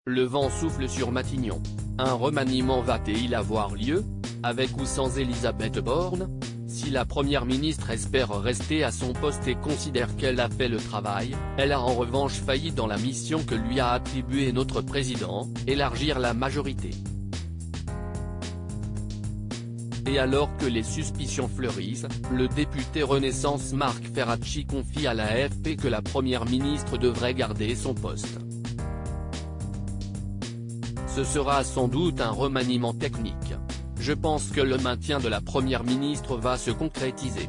Le vent souffle sur Matignon. Un remaniement va-t-il avoir lieu, avec ou sans Elisabeth Borne? Si la première ministre espère rester à son poste et considère qu'elle a fait le travail, elle a en revanche failli dans la mission que lui a attribuée notre président, élargir la majorité. Et alors que les suspicions fleurissent, le député Renaissance Marc Ferracci confie à la AFP que la première ministre devrait garder son poste. Ce sera sans doute un remaniement technique. Je pense que le maintien de la première ministre va se concrétiser.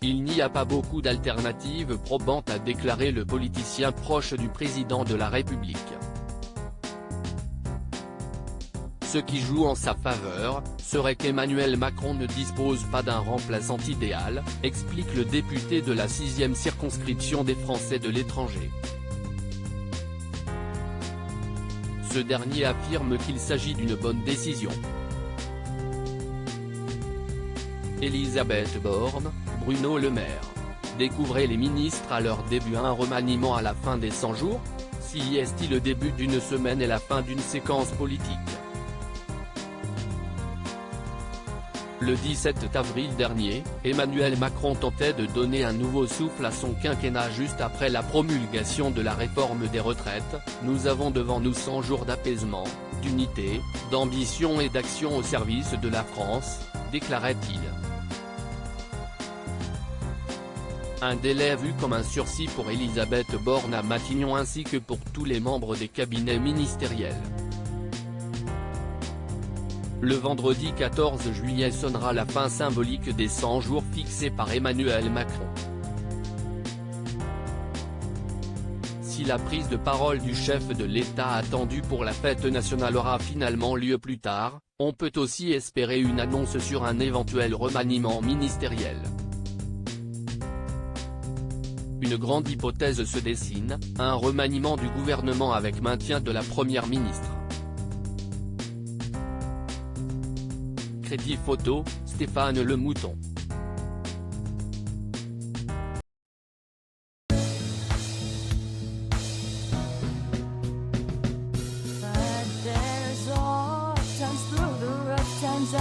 Il n'y a pas beaucoup d'alternatives probantes, a déclaré le politicien proche du président de la République. Ce qui joue en sa faveur, serait qu'Emmanuel Macron ne dispose pas d'un remplaçant idéal, explique le député de la 6e circonscription des Français de l'étranger. Ce dernier affirme qu'il s'agit d'une bonne décision. Elisabeth Borne, Bruno Le Maire. Découvrez les ministres à leur début. Un remaniement à la fin des 100 jours, si est-il le début d'une semaine et la fin d'une séquence politique. Le 17 avril dernier, Emmanuel Macron tentait de donner un nouveau souffle à son quinquennat juste après la promulgation de la réforme des retraites. Nous avons devant nous 100 jours d'apaisement, d'unité, d'ambition et d'action au service de la France, déclarait-il. Un délai vu comme un sursis pour Elisabeth Borne à Matignon ainsi que pour tous les membres des cabinets ministériels. Le vendredi 14 juillet sonnera la fin symbolique des 100 jours fixés par Emmanuel Macron. Si la prise de parole du chef de l'État attendue pour la fête nationale aura finalement lieu plus tard, on peut aussi espérer une annonce sur un éventuel remaniement ministériel. Une grande hypothèse se dessine, un remaniement du gouvernement avec maintien de la première ministre. Crédit photo, Stéphane Le Mouton. But there's all times through the rough times